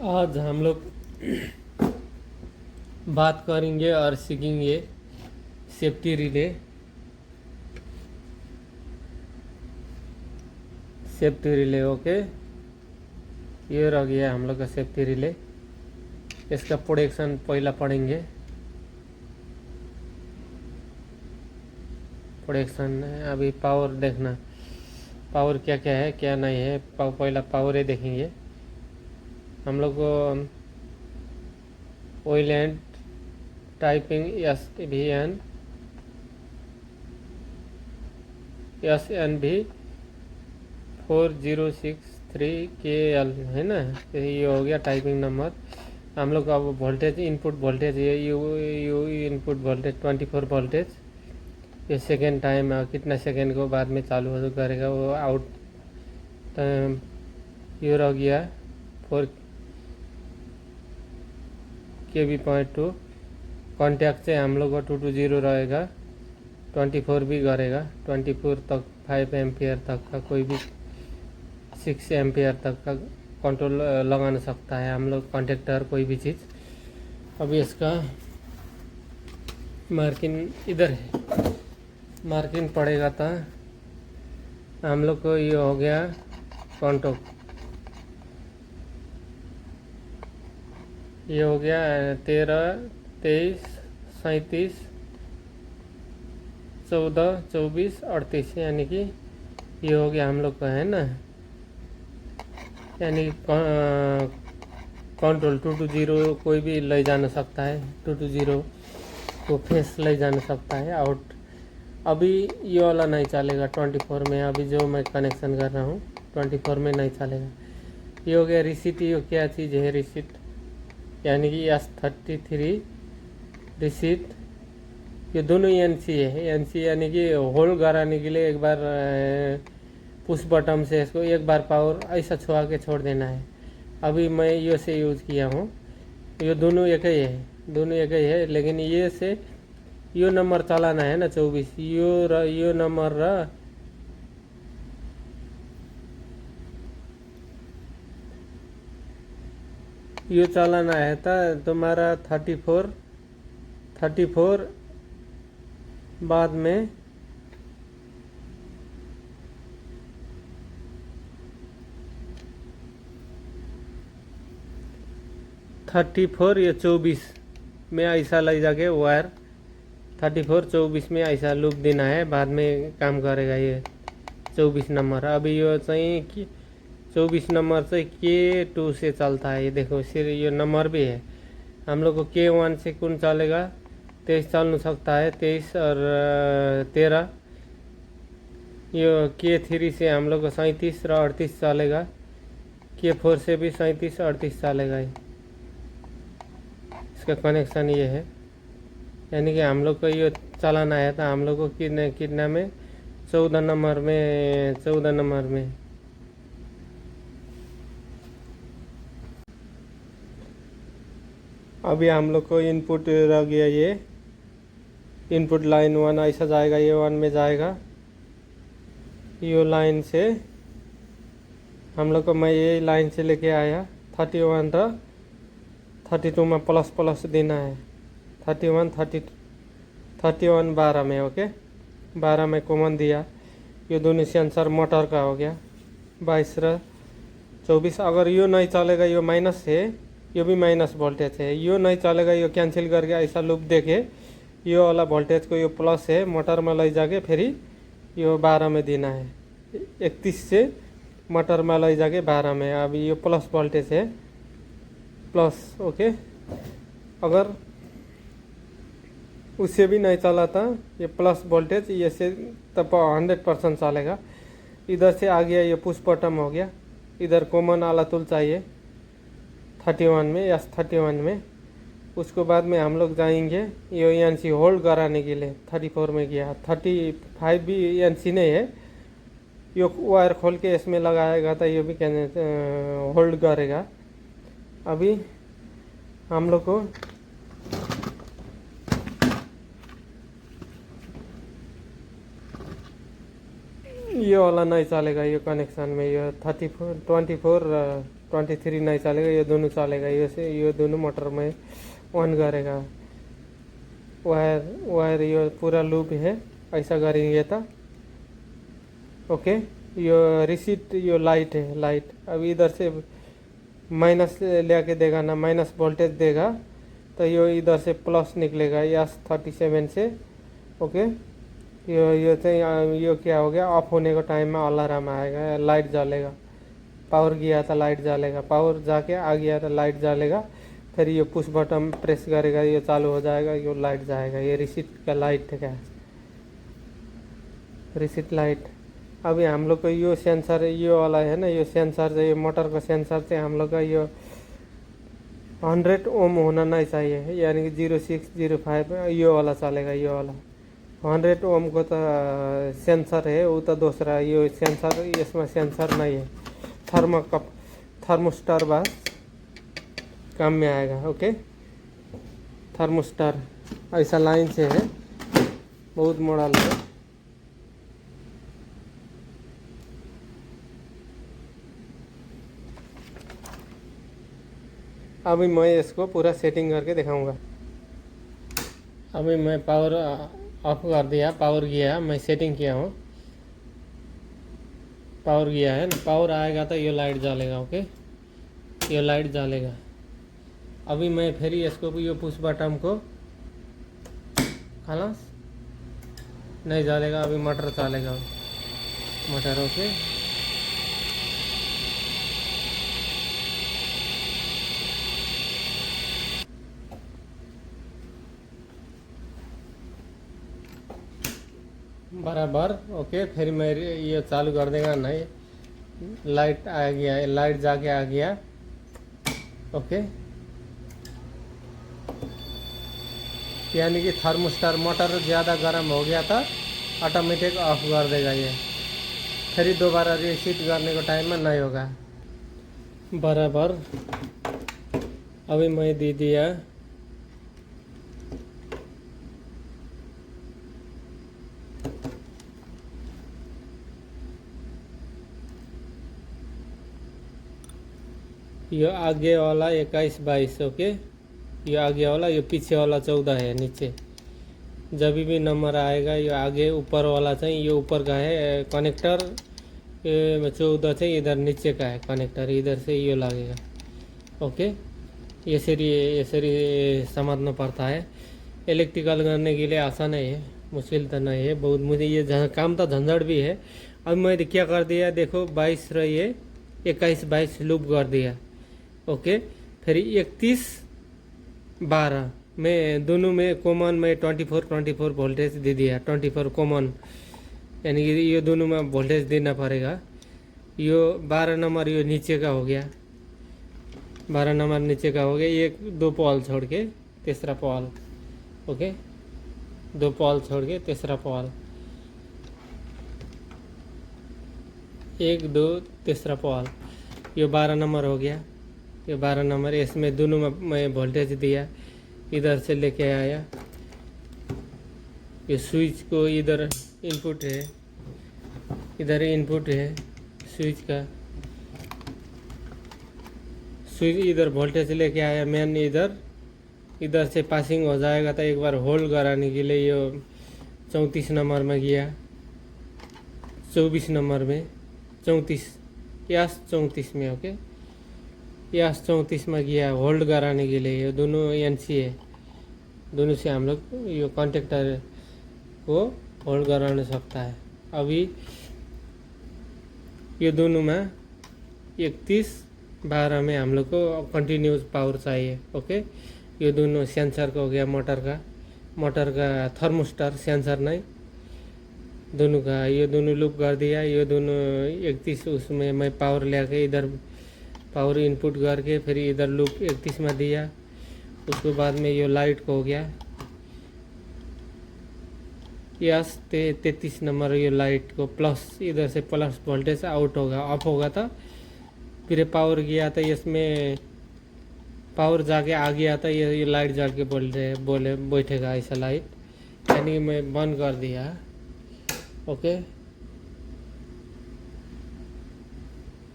आज हम लोग बात करेंगे और सीखेंगे safety relay. Safety relay okay, ये रह गया हम लोग का सेफ्टी रिले। इसका प्रोडक्शन पहला पढ़ेंगे। प्रोडक्शन अभी पावर देखना, पावर क्या क्या है क्या नहीं है। पहला पावर ही देखेंगे हम लोग को। Oil and typing SNV 4063KL है ना। तो ये हो गया टाइपिंग नंबर। हम लोग का वोल्टेज इनपुट वोल्टेज ये यू इनपुट वोल्टेज 24 वोल्टेज। ये सेकेंड टाइम कितना सेकेंड को बाद में चालू हो करेगा वो आउट। ये रह गया 4 kV.2 कॉन्टैक्ट से हम लोग का 220 रहेगा। 24 भी करेगा, 24 तक 5 एम्पियर तक का, कोई भी 6 एम्पियर तक का कंट्रोल लगाना सकता है हम लोग कॉन्टेक्टर कोई भी चीज़। अभी इसका मार्किंग इधर है, मार्किंग पड़ेगा था हम लोग को। ये हो गया कॉन्टैक्ट, ये हो गया 13 23 37 14 24 38, यानी कि ये हो गया हम लोग का है ना। यानी कंट्रोल 220 कोई भी ले जाना सकता है, 220 को फेस ले जाना सकता है आउट। अभी ये वाला नहीं चलेगा 24 में, अभी जो मैं कनेक्शन कर रहा हूँ 24 में नहीं चलेगा। ये हो गया रिसीट। ये क्या चीज़ है रिसीट, यानी कि S33 रिसीट। ये दोनों NC है। NC यानी कि होल कराने के लिए एक बार पुश बटन से इसको एक बार पावर ऐसा छुआ के छोड़ देना है। अभी मैं ये से यूज़ किया हूँ। ये दोनों एक ही है, दोनों एक ही है, लेकिन ये से यो नंबर चलाना है ना 24। यो नंबर यो चलाना है था तुम्हारा 34 बाद में 34 या 24 में ऐसा ले जाके वायर 34 24 में ऐसा लूप देना है, बाद में काम करेगा ये 24 नंबर। अभी यो चाहिए कि 24 नंबर से K2 से चलता है। ये देखो सिर्फ ये नंबर भी है। हम लोग को K1 से कौन चलेगा 23 चल सकता है, 23 और 13। ये K3 से हम लोग को 37 और 38 चलेगा। K4 से भी 37 38 चलेगा। इसका कनेक्शन ये है, यानी कि हम लोग को ये चलाना है तो हम लोग को कितना में 14 नंबर में अभी हम लोग को इनपुट रह गया। ये इनपुट लाइन 1 ऐसा जाएगा, ये 1 में जाएगा। ये लाइन से हम लोग को मैं ये लाइन से लेके आया 31 था, 32 में प्लस देना है। 31 12 में ओके, 12 में कॉमन दिया। ये दोनों सेंसर मोटर का हो गया 22 24। अगर यो नहीं चलेगा, यो माइनस है, ये भी माइनस वोल्टेज है। यो नहीं चलेगा, यो कैंसिल करके ऐसा लूप देके यो वाला वोल्टेज को यो प्लस है मोटर में ले जाके फिर यो 12 में देना है। 31 से मोटर में ले जाके 12 में। अभी ये प्लस वोल्टेज है, प्लस ओके। अगर उससे भी नहीं चला था ये प्लस वोल्टेज, ये से तब 100% चलेगा। इधर से आ गया ये पुश बटन हो गया। इधर कॉमन वाला टूल चाहिए 31 में या 31 में। उसको बाद में हम लोग जाएंगे ये NC होल्ड कराने के लिए। 34 में गया, 35 भी NC नहीं है। ये वायर खोल के इसमें लगाएगा तो ये भी होल्ड करेगा। अभी हम लोग को ये वाला नहीं चलेगा ये कनेक्शन में। ये 24 23 नहीं चलेगा, ये दोनों चलेगा। ये दोनों मोटर में ऑन करेगा। वायर वायर ये पूरा लूप है, ऐसा करेंगे तो ओके। ये रिसीट ये लाइट है, लाइट अब इधर से माइनस लेके देगा ना, माइनस वोल्टेज देगा तो ये इधर से प्लस निकलेगा S37 से ओके। ये क्या हो गया, ऑफ होने का टाइम में अलार्म आएगा, लाइट जलेगा। पावर गया था लाइट जलेगा, पावर जाके आ गया था लाइट जलेगा। फिर ये पुश बटन प्रेस करेगा, ये चालू हो जाएगा, ये लाइट जाएगा। ये रिसीट का लाइट है, रिसीट लाइट। अभी हम लोग को ये सेंसर ये वाला है ना, ये सेंसर से, ये मोटर का सेंसर से हम लोग का ये 100 ओम होना नहीं चाहिए, यानी कि 0605 ये वाला चलेगा। ये वाला 100 ओम को तो सेंसर है, वो तो दूसरा। ये सेंसर इसमें सेंसर नहीं है, थर्मोस्टर बस काम में आएगा ओके। थर्मोस्टर ऐसा लाइन से है, बहुत मॉडल है। अभी मैं इसको पूरा सेटिंग करके दिखाऊंगा। अभी मैं पावर ऑफ कर दिया, पावर गया, मैं सेटिंग किया हूँ, पावर गया है ना। पावर आएगा तो ये लाइट जलेगा ओके, ये लाइट जलेगा। अभी मैं फिर इसको ये पुश बटन को खलास नहीं जलेगा, अभी मोटर चलेगा, मोटर ओके। बराबर ओके। फिर मैं ये चालू कर देगा, नहीं लाइट आ गया, लाइट जाके आ गया ओके। यानी कि थर्मोस्टर मोटर ज़्यादा गर्म हो गया था, ऑटोमेटिक ऑफ कर देगा ये। फिर दोबारा रीसेट करने का टाइम में नहीं होगा। बराबर अभी मैं दे दिया। ये आगे वाला 21-22 ओके, ये आगे वाला, ये पीछे वाला 14 है नीचे। जब भी नंबर आएगा ये आगे ऊपर वाला चाहिए, ये ऊपर का है कनेक्टर, ये 14 चाहिए, इधर नीचे का है कनेक्टर, इधर से ये लगेगा ओके। ये सरी समझना पड़ता है। इलेक्ट्रिकल करने के लिए आसान है, मुश्किल तो नहीं है बहुत। मुझे ये काम तो झंझट भी है। अब मैं क्या कर दिया देखो, 22 रही है, 21-22 लूप कर दिया ओके। फिर 31-12 में दोनों में कॉमन में 24 वोल्टेज दे दिया। 24 कॉमन यानी कि ये दोनों में वोल्टेज देना पड़ेगा। ये 12 नंबर ये नीचे का हो गया, 12 नंबर नीचे का हो गया। ये 2 पॉल छोड़ के तीसरा पॉल ओके, 2 पॉल छोड़ के तीसरा पॉल, 1 2 तीसरा पॉल, ये 12 नंबर हो गया। ये 12 नंबर, इसमें दोनों में मैं वोल्टेज दिया, इधर से लेके आया। ये स्विच को इधर इनपुट है, इधर इनपुट है स्विच का, स्विच इधर वोल्टेज लेके आया मेन, इधर से पासिंग हो जाएगा तो एक बार होल्ड कराने के लिए ये 34 नंबर में गया, 24 नंबर में, 34 यस 34 में ओके, यस 34 में गया होल्ड कराने के लिए। ये दोनों एनसी है, दोनों से हम लोग ये कॉन्टेक्टर को होल्ड कराने सकता है। अभी ये दोनों में 31-12 में हम लोग को कंटिन्यूस पावर चाहिए ओके। ये दोनों सेंसर का हो गया, मोटर का थर्मोस्टर सेंसर नहीं, दोनों का ये दोनों लूप कर दिया। ये दोनों 31 उसमें मैं पावर ले के इधर पावर इनपुट करके फिर इधर लूप 31 में दिया। उसके बाद में ये लाइट को हो गया यस 33 नंबर, ये लाइट को प्लस, इधर से प्लस वोल्टेज आउट होगा, ऑफ होगा था। फिर पावर गया था, इसमें पावर जाके आ गया था, ये लाइट जल के बोले बैठेगा ऐसा लाइट, यानी मैं बंद कर दिया ओके।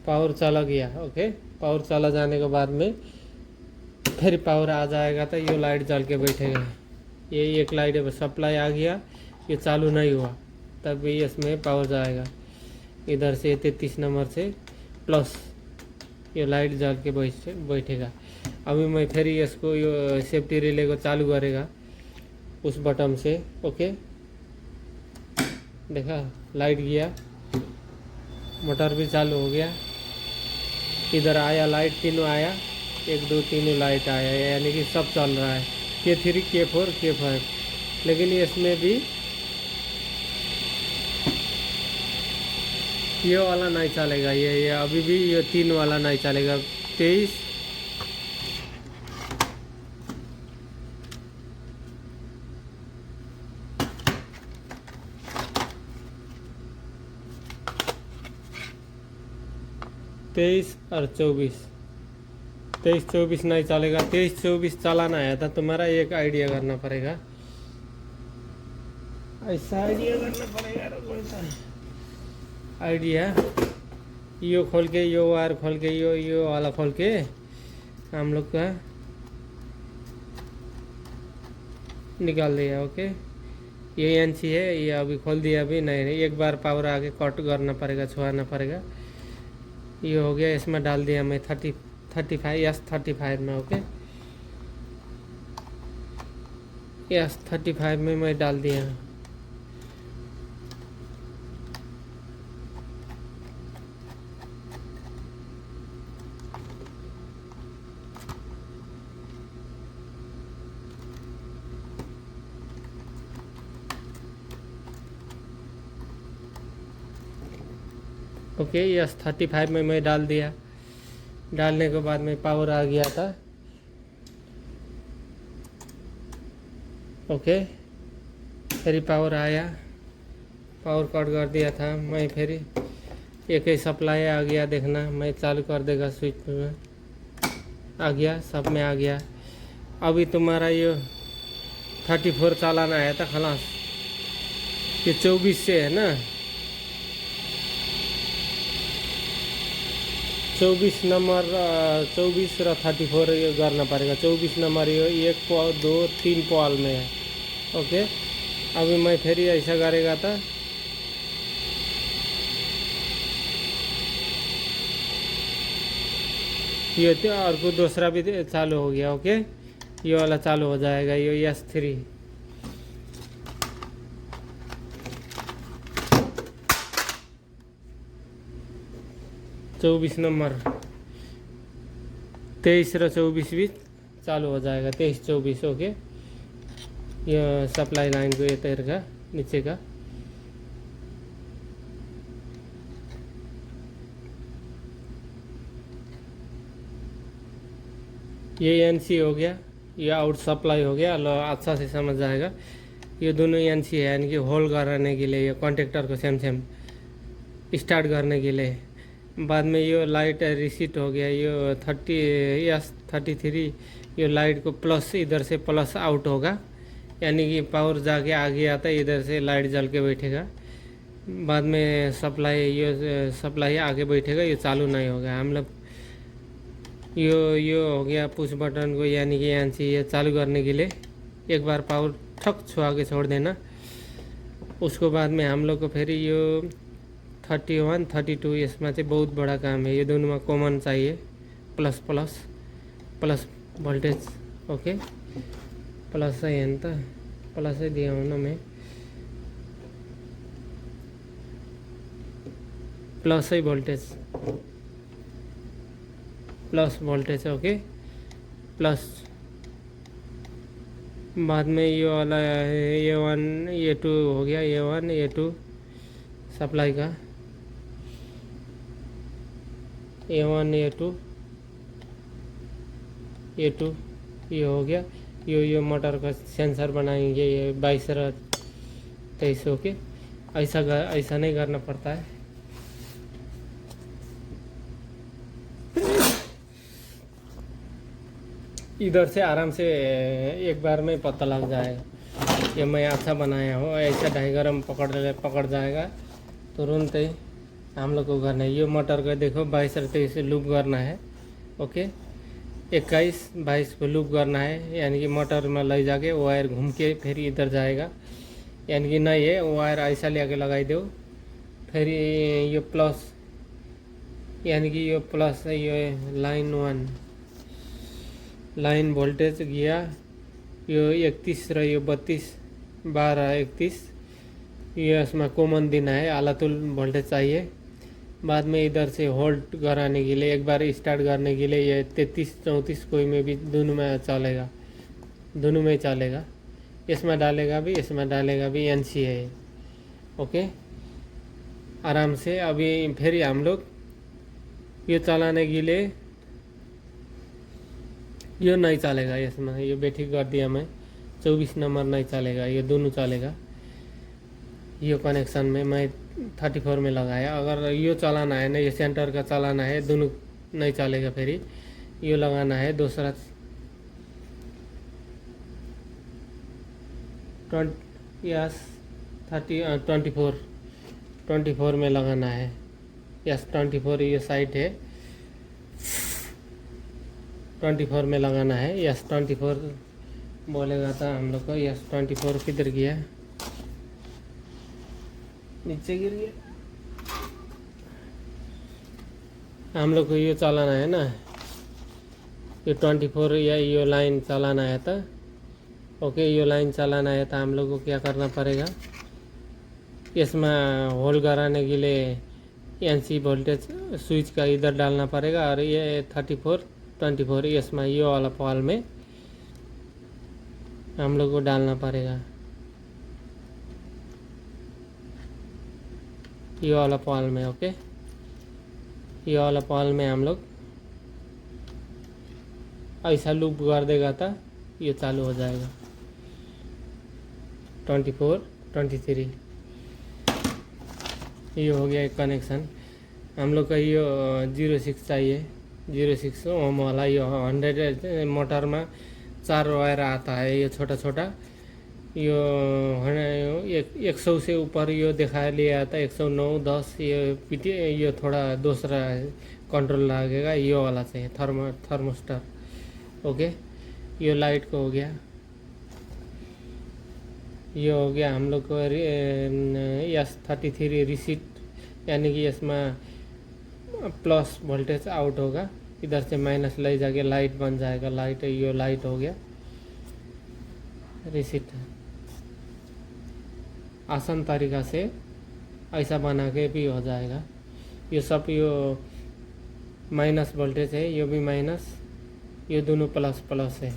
पावर चला गया ओके, पावर चला जाने के बाद में फिर पावर आ जाएगा तो ये लाइट जल के बैठेगा। ये एक लाइट सप्लाई आ गया, ये चालू नहीं हुआ, तब भी इसमें पावर जाएगा। इधर से 33 नंबर से प्लस ये लाइट जल के बैठेगा। अभी मैं फिर इसको ये सेफ्टी रिले को चालू करेगा उस बटन से। ओके, देखा लाइट गया, मोटर भी चालू हो गया। इधर आया लाइट, तीनों आया, 1 2 3 लाइट आया, यानी कि सब चल रहा है, K3 K4 K5। लेकिन इसमें भी ये वाला नहीं चलेगा, ये अभी भी ये 3 वाला नहीं चलेगा। 23 और 24, 23 24 नहीं चलेगा। 23 24 चलाना है तो तुम्हारा एक आइडिया करना पड़ेगा, ऐसा आइडिया करना पड़ेगा। आइडिया यो खोल के, यो वायर खोल के, यो वाला खोल के हम लोग का निकाल दिया। ओके, ये एनसी है, ये अभी खोल दिया, अभी नहीं, एक बार पावर आगे कट करना पड़ेगा, छुआना पड़ेगा। ये हो गया, इसमें डाल दिया मैं 35 S35 में। ओके, S35 में मैं डाल दिया। ओके, S35 में मैं डाल दिया। डालने के बाद में पावर आ गया था। ओके, फिर पावर आया, पावर कट कर दिया था मैं, फिर एक ही सप्लाई आ गया। देखना, मैं चालू कर देगा, स्विच में आ गया, सब में आ गया। अभी तुम्हारा ये 34 चलाना है तो खलास, ये 24 से है ना, 24 नंबर 24 र 34 ये करना पड़ेगा। 24 नंबर ये 1 पॉल 2 3 पॉल में है। ओके, अभी मैं फिर ऐसा करेगा था, ये तो और कुछ दूसरा भी चालू हो गया। ओके, ये वाला चालू हो जाएगा, ये S3। चौबीस नंबर 23 र 24 भी चालू हो जाएगा, 23 24। ओके, ये सप्लाई लाइन को ये तरह का नीचे का। ये एनसी हो गया, ये आउट सप्लाई हो गया। लो, अच्छा से समझ जाएगा। ये दोनों एनसी है, यानी कि होल्ड करने के लिए, ये कॉन्टेक्टर को सेम स्टार्ट करने के लिए। बाद में ये लाइट रिसीट हो गया, ये 33 ये लाइट को प्लस, इधर से प्लस आउट होगा, यानी कि पावर जाके आगे आता है, इधर से लाइट जल के बैठेगा। बाद में सप्लाई, ये सप्लाई आगे बैठेगा, ये चालू नहीं होगा। हम लोग ये हो गया पुश बटन को, यानी कि एनसी ये चालू करने के लिए एक बार पावर ठक छुआ के छोड़ देना। उसको बाद में हम लोग को फिर ये 31 32 इसमें से बहुत बड़ा काम है, ये दोनों में कॉमन चाहिए, plus plus plus voltage. Okay, plus है अंत, प्लस है दिया हूँ ना मैं, प्लस है voltage, plus voltage. Okay, plus बाद में ये वाला ये 1 ये 2 हो गया, ये 1 ये 2 सप्लाई का, ये 1 ये 2 ये 2 ये हो गया। ये मोटर का सेंसर बनाएंगे, ये 22 और 23। ओके, ऐसा नहीं करना पड़ता है। इधर से आराम से एक बार में पता लग जाएगा। ये मैं अच्छा बनाया हूँ, ऐसा डायग्राम पकड़ जाएगा तुरंत ही हम लोग को करना है। ये मोटर का देखो 22 और 23 लूप करना है, ओके 21-22 को लूप करना है, यानी कि मोटर में ले जाके वायर घूम के फिर इधर जाएगा, यानी कि नहीं है वायर ऐसा ले आके लगाई दो। फिर ये प्लस, यानी कि ये प्लस है, ये लाइन 1 लाइन वोल्टेज गया, ये 31 र यो 32 12 31, ये इसमें कॉमन देना है, आलातुल वोल्टेज चाहिए। बाद में इधर से होल्ड कराने के लिए, एक बार स्टार्ट करने के लिए ये 33-34 कोई में भी दोनों में चलेगा, दोनों में चलेगा, इसमें डालेगा भी इसमें डालेगा भी, एनसी है ये। ओके आराम से। अभी फिर हम लोग ये चलाने के लिए, ये नहीं चलेगा इसमें, ये बैटरी कर दिया मैं, 24 नंबर नहीं चलेगा, ये दोनों चलेगा। ये कनेक्शन में मैं 34 में लगाया। अगर ये चलाना है ना, ये सेंटर का चलाना है, दोनों नहीं चलेगा। फिर ये लगाना है दूसरा 24 में लगाना है। यस 24 ये साइड है, 24 में लगाना है। यस 24 बोलेगा था हम लोग को। यस 24 किधर गया, नीचे गिर गया। हम लोग को ये चलाना है ना, ये 24 या ये लाइन चलाना है था। ओके ये लाइन चलाना है तो हम लोग को क्या करना पड़ेगा, इसमें होल्ड कराने के लिए एनसी वोल्टेज स्विच का इधर डालना पड़ेगा, और ये 24 इसमें ये वाला पॉल में हम लोग को डालना पड़ेगा, ये वाला पॉल में। ओके ये वाला पॉल में हम लोग ऐसा लूप कर देगा था, ये चालू हो जाएगा। 24 23 ये हो गया एक कनेक्शन। हम लोग का ये 06 चाहिए, 06 ओम वाला। ये 100 मोटर में 4 वायर आता है, ये छोटा छोटा। यो 100 से ऊपर ये दिखा लिया था, 109 10 ये पीटी, ये थोड़ा दूसरा कंट्रोल लगेगा, ये वाला चाहिए थर्मोस्टर। ओके ये लाइट को हो गया, ये हो गया हम लोग को S33 रिसीट, यानी कि इसमें प्लस वोल्टेज आउट होगा, इधर से माइनस ले जाके लाइट बन जाएगा। लाइट ये लाइट हो गया रिसीट। आसान तरीका से ऐसा बना के भी हो जाएगा। ये सब ये माइनस वोल्टेज है, ये भी माइनस, ये दोनों प्लस प्लस है।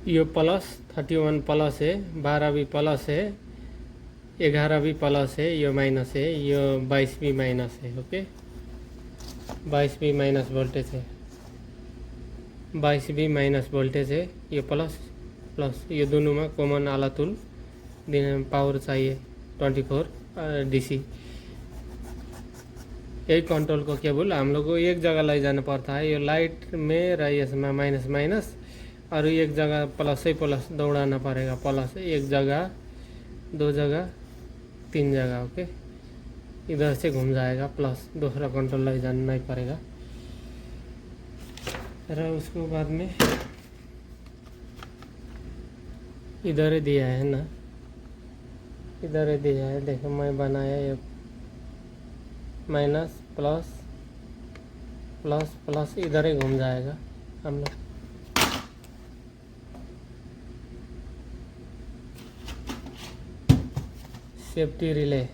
ये प्लस 31 प्लस है, 12 भी प्लस है, 11 भी प्लस है, ये माइनस है, ये 22 भी माइनस है। ओके 22 भी माइनस वोल्टेज है, 22 भी माइनस वोल्टेज है, ये प्लस प्लस, ये दोनों में कॉमन आलातुल पावर चाहिए 24 DC। यही कंट्रोल को केबल हम लोग को एक जगह ले जाना पड़ता है, ये लाइट में रही इसमें माइनस माइनस, और एक जगह प्लस ही प्लस दौड़ाना पड़ेगा। प्लस एक जगह, 2 जगह, 3 जगह। ओके इधर से घूम जाएगा प्लस, दूसरा कंट्रोल ले जाना नहीं पड़ेगा। और उसको बाद में इधर ही दिया है ना, इधर ही दिया है, देखो मैं बनाया ये माइनस प्लस प्लस प्लस, इधर ही घूम जाएगा हम लोग। सेफ्टी रिले,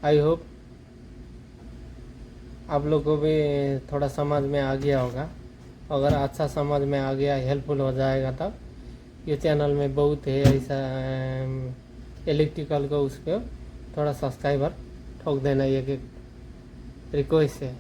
आई होप आप लोग को भी थोड़ा समझ में आ गया होगा। अगर अच्छा समझ में आ गया, हेल्पफुल हो जाएगा, तब ये चैनल में बहुत है ऐसा इलेक्ट्रिकल को, उसको थोड़ा सब्सक्राइबर ठोक देना, ये रिक्वेस्ट है।